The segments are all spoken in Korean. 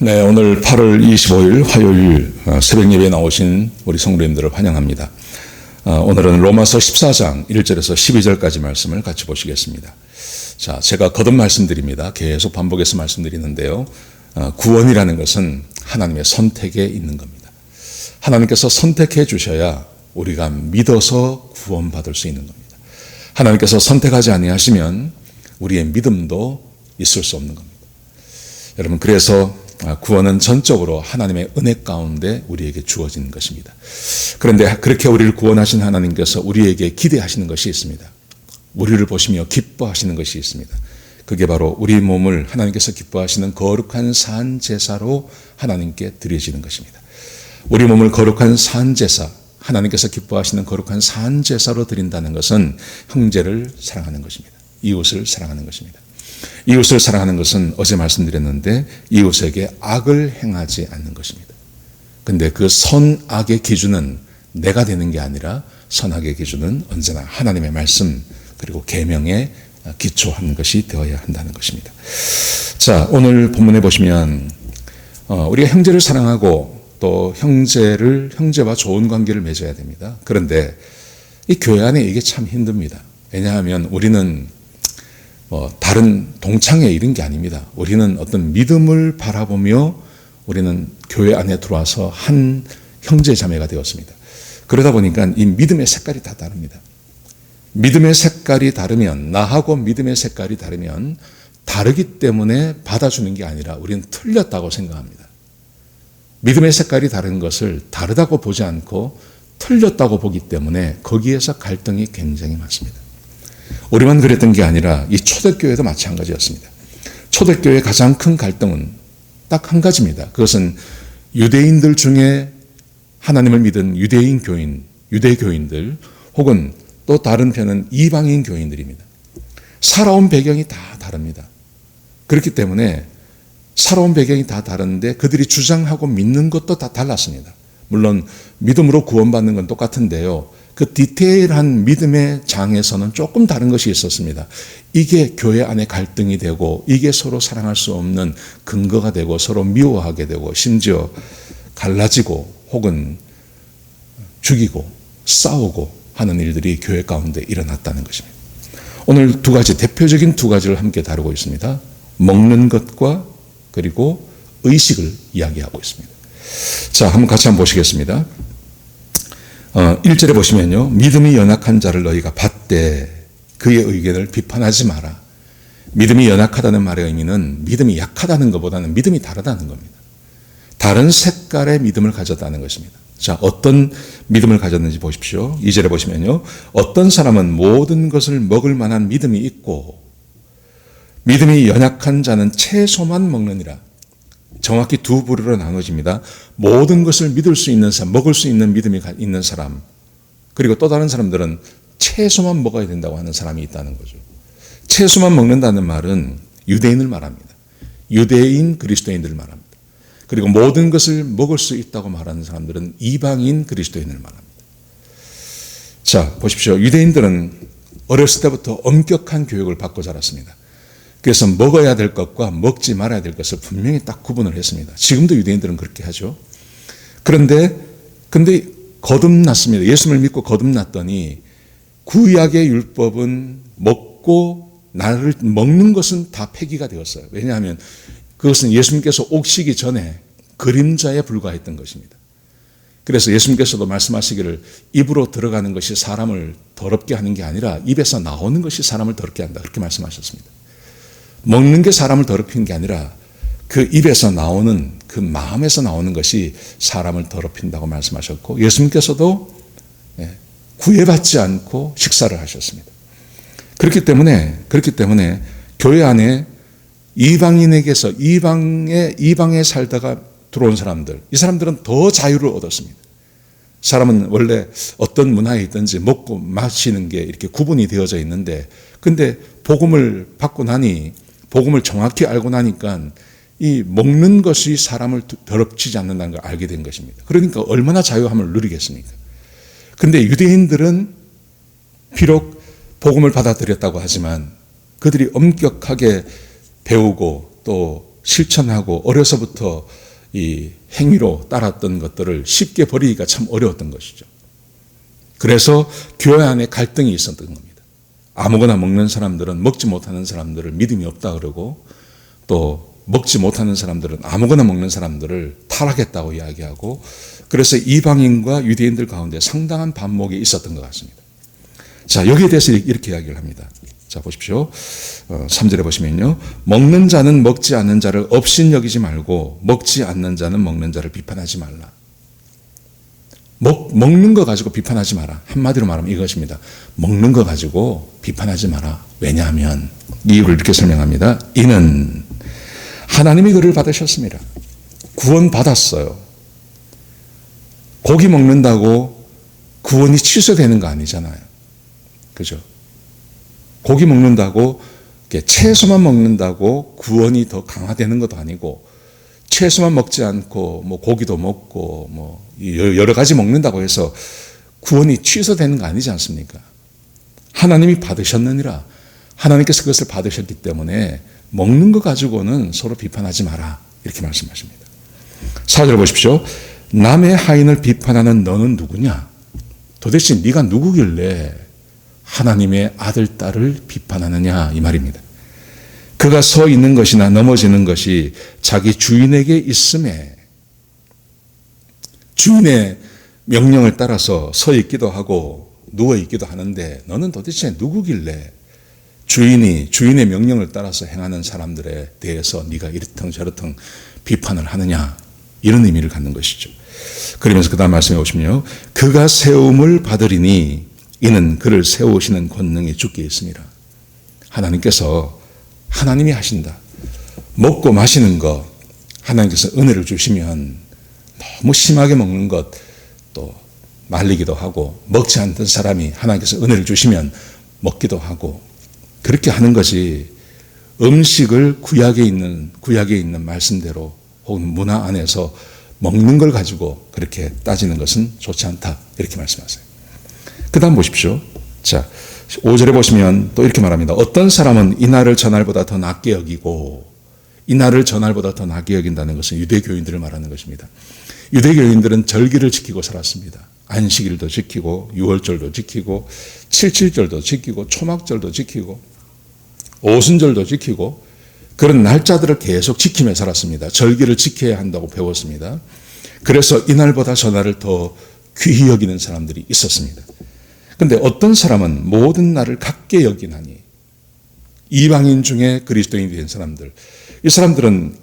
네, 오늘 8월 25일 화요일 새벽 예배에 나오신 우리 성도님들을 환영합니다. 오늘은 로마서 14장 1절에서 12절까지 말씀을 같이 보시겠습니다. 자, 제가 거듭 말씀드립니다. 계속 반복해서 말씀드리는데요. 구원이라는 것은 하나님의 선택에 있는 겁니다. 하나님께서 선택해 주셔야 우리가 믿어서 구원받을 수 있는 겁니다. 하나님께서 선택하지 아니하시면 우리의 믿음도 있을 수 없는 겁니다. 여러분, 그래서 구원은 전적으로 하나님의 은혜 가운데 우리에게 주어진 것입니다. 그런데 그렇게 우리를 구원하신 하나님께서 우리에게 기대하시는 것이 있습니다. 우리를 보시며 기뻐하시는 것이 있습니다. 그게 바로 우리 몸을 하나님께서 기뻐하시는 거룩한 산 제사로 하나님께 드려지는 것입니다. 우리 몸을 거룩한 산 제사, 하나님께서 기뻐하시는 거룩한 산 제사로 드린다는 것은 형제를 사랑하는 것입니다. 이웃을 사랑하는 것입니다. 이웃을 사랑하는 것은 어제 말씀드렸는데 이웃에게 악을 행하지 않는 것입니다. 근데 그 선악의 기준은 내가 되는 게 아니라 선악의 기준은 언제나 하나님의 말씀 그리고 계명에 기초한 것이 되어야 한다는 것입니다. 자, 오늘 본문에 보시면 우리가 형제를 사랑하고 또 형제와 좋은 관계를 맺어야 됩니다. 그런데 이 교회 안에 이게 참 힘듭니다. 왜냐하면 우리는 다른 동창회 이런 게 아닙니다. 우리는 어떤 믿음을 바라보며 우리는 교회 안에 들어와서 한 형제 자매가 되었습니다. 그러다 보니까 이 믿음의 색깔이 다 다릅니다. 믿음의 색깔이 다르면, 나하고 믿음의 색깔이 다르면 다르기 때문에 받아주는 게 아니라 우리는 틀렸다고 생각합니다. 믿음의 색깔이 다른 것을 다르다고 보지 않고 틀렸다고 보기 때문에 거기에서 갈등이 굉장히 많습니다. 우리만 그랬던 게 아니라 이 초대교회도 마찬가지였습니다. 초대교회의 가장 큰 갈등은 딱 한 가지입니다. 그것은 유대인들 중에 하나님을 믿은 유대인 교인, 유대교인들 혹은 또 다른 편은 이방인 교인들입니다. 살아온 배경이 다 다릅니다. 그렇기 때문에 살아온 배경이 다 다른데 그들이 주장하고 믿는 것도 다 달랐습니다. 물론 믿음으로 구원받는 건 똑같은데요. 그 디테일한 믿음의 장에서는 조금 다른 것이 있었습니다. 이게 교회 안에 갈등이 되고 이게 서로 사랑할 수 없는 근거가 되고 서로 미워하게 되고 심지어 갈라지고 혹은 죽이고 싸우고 하는 일들이 교회 가운데 일어났다는 것입니다. 오늘 대표적인 두 가지를 함께 다루고 있습니다. 먹는 것과 그리고 의식을 이야기하고 있습니다. 자, 한번 같이 보시겠습니다. 1절에 보시면요. 믿음이 연약한 자를 너희가 받되 그의 의견을 비판하지 마라. 믿음이 연약하다는 말의 의미는 믿음이 약하다는 것보다는 믿음이 다르다는 겁니다. 다른 색깔의 믿음을 가졌다는 것입니다. 자, 어떤 믿음을 가졌는지 보십시오. 2절에 보시면요. 어떤 사람은 모든 것을 먹을 만한 믿음이 있고 믿음이 연약한 자는 채소만 먹느니라. 정확히 두 부류로 나눠집니다. 모든 것을 믿을 수 있는 사람, 먹을 수 있는 믿음이 있는 사람, 그리고 또 다른 사람들은 채소만 먹어야 된다고 하는 사람이 있다는 거죠. 채소만 먹는다는 말은 유대인을 말합니다. 유대인 그리스도인들을 말합니다. 그리고 모든 것을 먹을 수 있다고 말하는 사람들은 이방인 그리스도인을 말합니다. 자, 보십시오. 유대인들은 어렸을 때부터 엄격한 교육을 받고 자랐습니다. 그래서 먹어야 될 것과 먹지 말아야 될 것을 분명히 딱 구분을 했습니다. 지금도 유대인들은 그렇게 하죠. 근데 거듭났습니다. 예수를 믿고 거듭났더니 구약의 율법은 먹는 것은 다 폐기가 되었어요. 왜냐하면 그것은 예수님께서 오시기 전에 그림자에 불과했던 것입니다. 그래서 예수님께서도 말씀하시기를 입으로 들어가는 것이 사람을 더럽게 하는 게 아니라 입에서 나오는 것이 사람을 더럽게 한다. 그렇게 말씀하셨습니다. 먹는 게 사람을 더럽히는 게 아니라 그 입에서 나오는 그 마음에서 나오는 것이 사람을 더럽힌다고 말씀하셨고 예수님께서도 구애받지 않고 식사를 하셨습니다. 그렇기 때문에 교회 안에 이방인에게서 이방에 살다가 들어온 사람들, 이 사람들은 더 자유를 얻었습니다. 사람은 원래 어떤 문화에 있든지 먹고 마시는 게 이렇게 구분이 되어져 있는데 근데 복음을 받고 나니 복음을 정확히 알고 나니까 이 먹는 것이 사람을 더럽히지 않는다는 걸 알게 된 것입니다. 그러니까 얼마나 자유함을 누리겠습니까? 근데 유대인들은 비록 복음을 받아들였다고 하지만 그들이 엄격하게 배우고 또 실천하고 어려서부터 이 행위로 따랐던 것들을 쉽게 버리기가 참 어려웠던 것이죠. 그래서 교회 안에 갈등이 있었던 겁니다. 아무거나 먹는 사람들은 먹지 못하는 사람들을 믿음이 없다 그러고, 또 먹지 못하는 사람들은 아무거나 먹는 사람들을 타락했다고 이야기하고, 그래서 이방인과 유대인들 가운데 상당한 반목이 있었던 것 같습니다. 자, 여기에 대해서 이렇게 이야기를 합니다. 자, 보십시오. 3절에 보시면요. 먹는 자는 먹지 않는 자를 업신 여기지 말고 먹지 않는 자는 먹는 자를 비판하지 말라. 먹는 거 가지고 비판하지 마라. 한마디로 말하면 이것입니다. 먹는 거 가지고 비판하지 마라. 왜냐하면 이유를 이렇게 설명합니다. 이는 하나님이 그를 받으셨습니다. 구원 받았어요. 고기 먹는다고 구원이 취소되는 거 아니잖아요. 그죠? 고기 먹는다고 채소만 먹는다고 구원이 더 강화되는 것도 아니고, 채소만 먹지 않고 뭐 고기도 먹고 뭐 여러 가지 먹는다고 해서 구원이 취소되는 거 아니지 않습니까? 하나님이 받으셨느니라. 하나님께서 그것을 받으셨기 때문에 먹는 것 가지고는 서로 비판하지 마라. 이렇게 말씀하십니다. 4절 보십시오. 남의 하인을 비판하는 너는 누구냐? 도대체 네가 누구길래 하나님의 아들, 딸을 비판하느냐 이 말입니다. 그가 서 있는 것이나 넘어지는 것이 자기 주인에게 있음에, 주인의 명령을 따라서 서 있기도 하고 누워 있기도 하는데 너는 도대체 누구길래 주인의 명령을 따라서 행하는 사람들에 대해서 네가 이렇든 저렇든 비판을 하느냐, 이런 의미를 갖는 것이죠. 그러면서 그 다음 말씀해 보시면요. 그가 세움을 받으리니 이는 그를 세우시는 권능이 주께 있습니다. 하나님이 하신다. 먹고 마시는 것, 하나님께서 은혜를 주시면 너무 심하게 먹는 것, 또 말리기도 하고, 먹지 않던 사람이 하나님께서 은혜를 주시면 먹기도 하고, 그렇게 하는 것이 음식을 구약에 있는 말씀대로 혹은 문화 안에서 먹는 걸 가지고 그렇게 따지는 것은 좋지 않다. 이렇게 말씀하세요. 그 다음 보십시오. 자, 5절에 보시면 또 이렇게 말합니다. 어떤 사람은 이날을 전날보다 더 낮게 여기고, 이날을 전날보다 더 낮게 여긴다는 것은 유대교인들을 말하는 것입니다. 유대교인들은 절기를 지키고 살았습니다. 안식일도 지키고, 유월절도 지키고, 칠칠절도 지키고, 초막절도 지키고, 오순절도 지키고, 그런 날짜들을 계속 지키며 살았습니다. 절기를 지켜야 한다고 배웠습니다. 그래서 이날보다 전날을 더 귀히 여기는 사람들이 있었습니다. 그런데 어떤 사람은 모든 날을 같게 여기나니, 이방인 중에 그리스도인이 된 사람들, 이 사람들은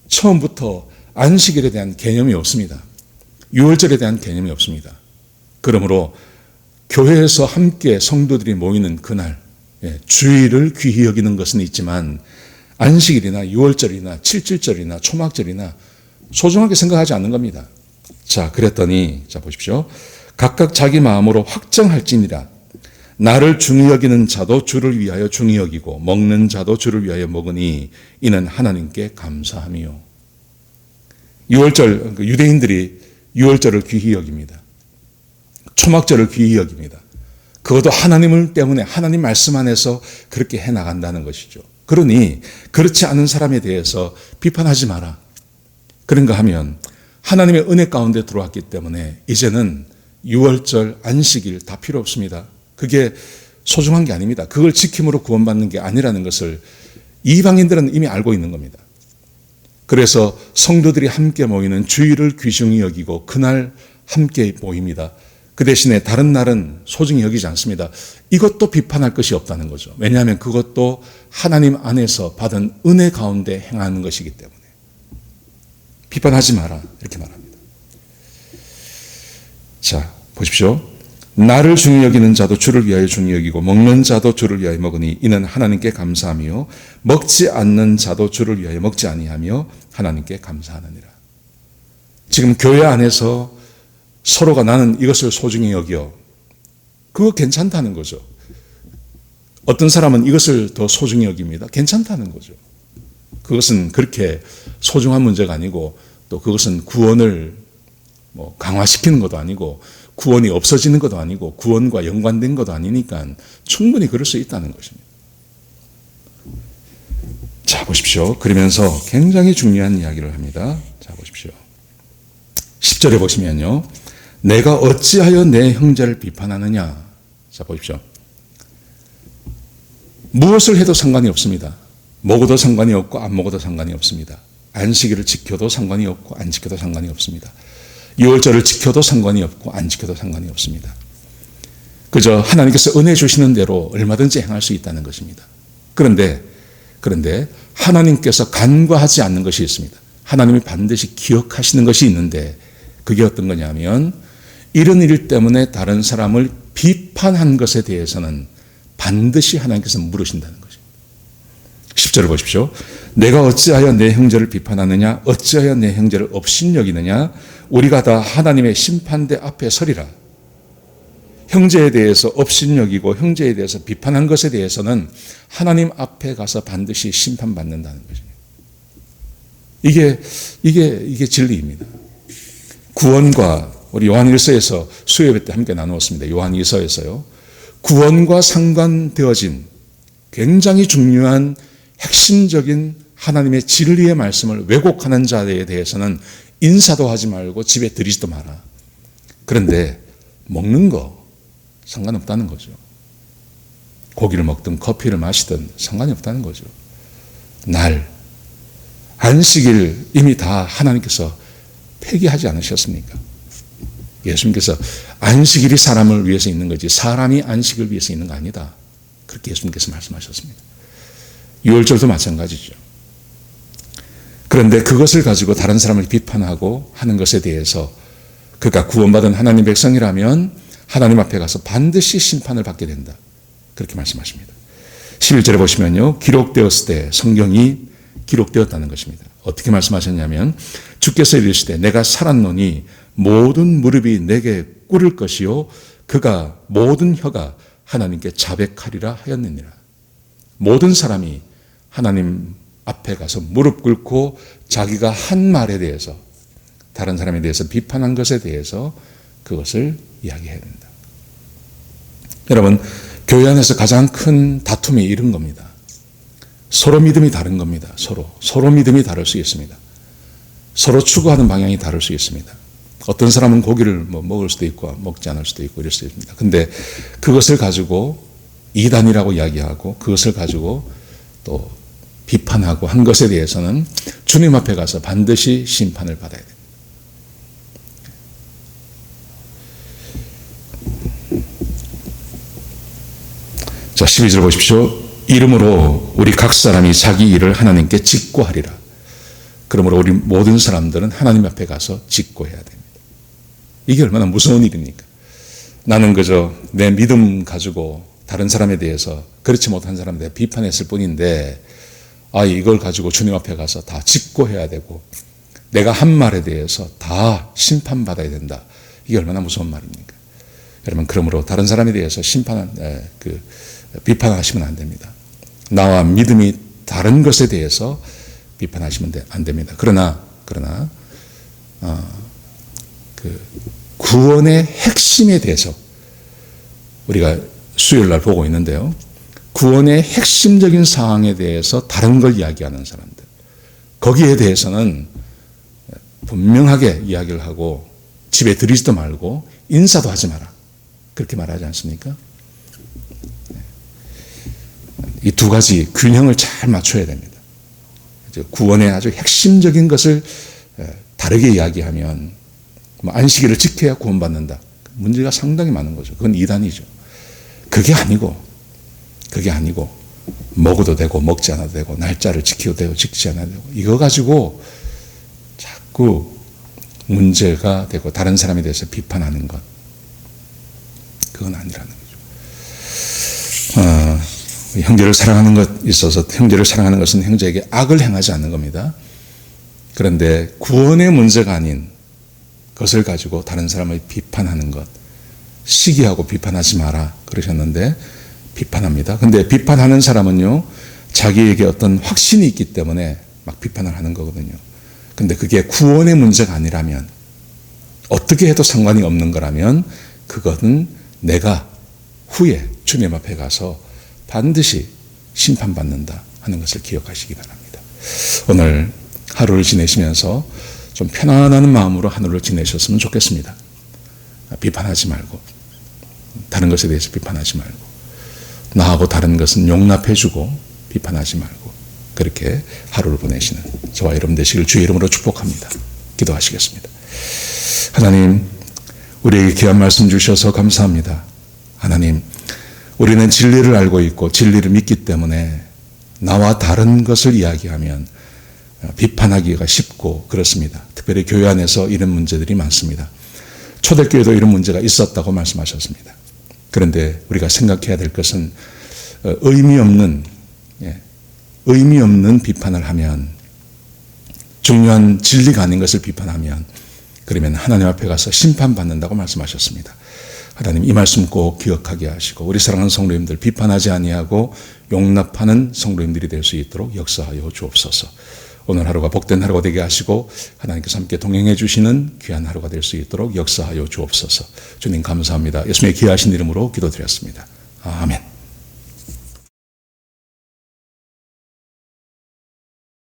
처음부터 안식일에 대한 개념이 없습니다. 유월절에 대한 개념이 없습니다. 그러므로 교회에서 함께 성도들이 모이는 그날, 주일을 귀히 여기는 것은 있지만 안식일이나 유월절이나 칠칠절이나 초막절이나 소중하게 생각하지 않는 겁니다. 자, 그랬더니, 자, 보십시오. 각각 자기 마음으로 확정할지니라. 나를 중히 여기는 자도 주를 위하여 중히 여기고 먹는 자도 주를 위하여 먹으니 이는 하나님께 감사함이요. 유월절, 유대인들이 유월절을 귀히 여깁니다. 초막절을 귀히 여깁니다. 그것도 하나님을 때문에 하나님 말씀 안에서 그렇게 해나간다는 것이죠. 그러니 그렇지 않은 사람에 대해서 비판하지 마라. 그런가 하면 하나님의 은혜 가운데 들어왔기 때문에 이제는 유월절, 안식일 다 필요 없습니다. 그게 소중한 게 아닙니다. 그걸 지킴으로 구원받는 게 아니라는 것을 이방인들은 이미 알고 있는 겁니다. 그래서 성도들이 함께 모이는 주일을 귀중히 여기고 그날 함께 모입니다. 그 대신에 다른 날은 소중히 여기지 않습니다. 이것도 비판할 것이 없다는 거죠. 왜냐하면 그것도 하나님 안에서 받은 은혜 가운데 행하는 것이기 때문에. 비판하지 마라. 이렇게 말합니다. 자, 보십시오. 나를 중히 여기는 자도 주를 위하여 중히 여기고 먹는 자도 주를 위하여 먹으니 이는 하나님께 감사하며 먹지 않는 자도 주를 위하여 먹지 아니하며 하나님께 감사하느니라. 지금 교회 안에서 서로가 나는 이것을 소중히 여겨. 그거 괜찮다는 거죠. 어떤 사람은 이것을 더 소중히 여깁니다. 괜찮다는 거죠. 그것은 그렇게 소중한 문제가 아니고 또 그것은 구원을 강화시키는 것도 아니고 구원이 없어지는 것도 아니고 구원과 연관된 것도 아니니까 충분히 그럴 수 있다는 것입니다. 자, 보십시오. 그러면서 굉장히 중요한 이야기를 합니다. 자, 보십시오. 10절에 보시면요. 내가 어찌하여 내 형제를 비판하느냐. 자, 보십시오. 무엇을 해도 상관이 없습니다. 먹어도 상관이 없고 안 먹어도 상관이 없습니다. 안식일을 지켜도 상관이 없고 안 지켜도 상관이 없습니다. 유월절을 지켜도 상관이 없고 안 지켜도 상관이 없습니다. 그저 하나님께서 은혜 주시는 대로 얼마든지 행할 수 있다는 것입니다. 그런데 하나님께서 간과하지 않는 것이 있습니다. 하나님이 반드시 기억하시는 것이 있는데 그게 어떤 거냐면 이런 일 때문에 다른 사람을 비판한 것에 대해서는 반드시 하나님께서 물으신다는 것입니다. 10절을 보십시오. 내가 어찌하여 내 형제를 비판하느냐 어찌하여 내 형제를 업신여기느냐 우리가 다 하나님의 심판대 앞에 서리라. 형제에 대해서 업신여기고 형제에 대해서 비판한 것에 대해서는 하나님 앞에 가서 반드시 심판받는다는 것입니다. 이게 진리입니다. 구원과 우리 요한일서에서 수요예배 때 함께 나누었습니다. 요한일서에서요. 구원과 상관되어진 굉장히 중요한 핵심적인 하나님의 진리의 말씀을 왜곡하는 자에 대해서는 인사도 하지 말고 집에 들이지도 마라. 그런데 먹는 거 상관없다는 거죠. 고기를 먹든 커피를 마시든 상관이 없다는 거죠. 날, 안식일 이미 다 하나님께서 폐기하지 않으셨습니까? 예수님께서 안식일이 사람을 위해서 있는 거지 사람이 안식을 위해서 있는 거 아니다. 그렇게 예수님께서 말씀하셨습니다. 유월절도 마찬가지죠. 그런데 그것을 가지고 다른 사람을 비판하고 하는 것에 대해서 그가 구원받은 하나님 백성이라면 하나님 앞에 가서 반드시 심판을 받게 된다. 그렇게 말씀하십니다. 11절에 보시면요. 기록되었을 때 성경이 기록되었다는 것입니다. 어떻게 말씀하셨냐면 주께서 이르시되 내가 살았노니 모든 무릎이 내게 꿇을 것이요 그가 모든 혀가 하나님께 자백하리라 하였느니라. 모든 사람이 하나님 앞에 가서 무릎 꿇고 자기가 한 말에 대해서 다른 사람에 대해서 비판한 것에 대해서 그것을 이야기해야 된다. 여러분, 교회 안에서 가장 큰 다툼이 이런 겁니다. 서로 믿음이 다른 겁니다. 서로 믿음이 다를 수 있습니다. 서로 추구하는 방향이 다를 수 있습니다. 어떤 사람은 고기를 먹을 수도 있고 먹지 않을 수도 있고 이럴 수 있습니다. 근데 그것을 가지고 이단이라고 이야기하고 그것을 가지고 또 비판하고 한 것에 대해서는 주님 앞에 가서 반드시 심판을 받아야 됩니다. 자, 12절 보십시오. 이름으로 우리 각 사람이 자기 일을 하나님께 직고하리라. 그러므로 우리 모든 사람들은 하나님 앞에 가서 직고해야 됩니다. 이게 얼마나 무서운 일입니까? 나는 그저 내 믿음 가지고 다른 사람에 대해서 그렇지 못한 사람에 대해 비판했을 뿐인데 이걸 가지고 주님 앞에 가서 다 직고해야 되고 내가 한 말에 대해서 다 심판받아야 된다. 이게 얼마나 무서운 말입니까? 여러분, 그러므로 다른 사람에 대해서 비판하시면 안 됩니다. 나와 믿음이 다른 것에 대해서 비판하시면 안 됩니다. 그러나 구원의 핵심에 대해서 우리가 수요일 날 보고 있는데요. 구원의 핵심적인 사항에 대해서 다른 걸 이야기하는 사람들. 거기에 대해서는 분명하게 이야기를 하고 집에 들이지도 말고 인사도 하지 마라. 그렇게 말하지 않습니까? 이 두 가지 균형을 잘 맞춰야 됩니다. 구원의 아주 핵심적인 것을 다르게 이야기하면 안식일을 지켜야 구원받는다. 문제가 상당히 많은 거죠. 그건 이단이죠. 그게 아니고 먹어도 되고 먹지 않아도 되고 날짜를 지켜도 되고 지키지 않아도 되고 이거 가지고 자꾸 문제가 되고 다른 사람에 대해서 비판하는 것, 그건 아니라는 거죠. 형제를 사랑하는 것 있어서 형제를 사랑하는 것은 형제에게 악을 행하지 않는 겁니다. 그런데 구원의 문제가 아닌 것을 가지고 다른 사람을 비판하는 것, 시기하고 비판하지 마라 그러셨는데 비판합니다. 근데 비판하는 사람은요, 자기에게 어떤 확신이 있기 때문에 막 비판을 하는 거거든요. 근데 그게 구원의 문제가 아니라면, 어떻게 해도 상관이 없는 거라면 그것은 내가 후에 주님 앞에 가서 반드시 심판받는다 하는 것을 기억하시기 바랍니다. 오늘 하루를 지내시면서 좀 편안한 마음으로 하루를 지내셨으면 좋겠습니다. 비판하지 말고, 다른 것에 대해서 비판하지 말고, 나하고 다른 것은 용납해주고 비판하지 말고, 그렇게 하루를 보내시는 저와 여러분 되시길 주의 이름으로 축복합니다. 기도하시겠습니다. 하나님, 우리에게 귀한 말씀 주셔서 감사합니다. 하나님, 우리는 진리를 알고 있고 진리를 믿기 때문에 나와 다른 것을 이야기하면 비판하기가 쉽고 그렇습니다. 특별히 교회 안에서 이런 문제들이 많습니다. 초대교회도 이런 문제가 있었다고 말씀하셨습니다. 그런데 우리가 생각해야 될 것은 의미 없는 비판을 하면, 중요한 진리가 아닌 것을 비판하면 그러면 하나님 앞에 가서 심판받는다고 말씀하셨습니다. 하나님, 이 말씀 꼭 기억하게 하시고 우리 사랑하는 성도님들 비판하지 아니하고 용납하는 성도님들이 될 수 있도록 역사하여 주옵소서. 오늘 하루가 복된 하루가 되게 하시고 하나님께서 함께 동행해 주시는 귀한 하루가 될 수 있도록 역사하여 주옵소서. 주님 감사합니다. 예수님의 귀하신 이름으로 기도드렸습니다. 아멘.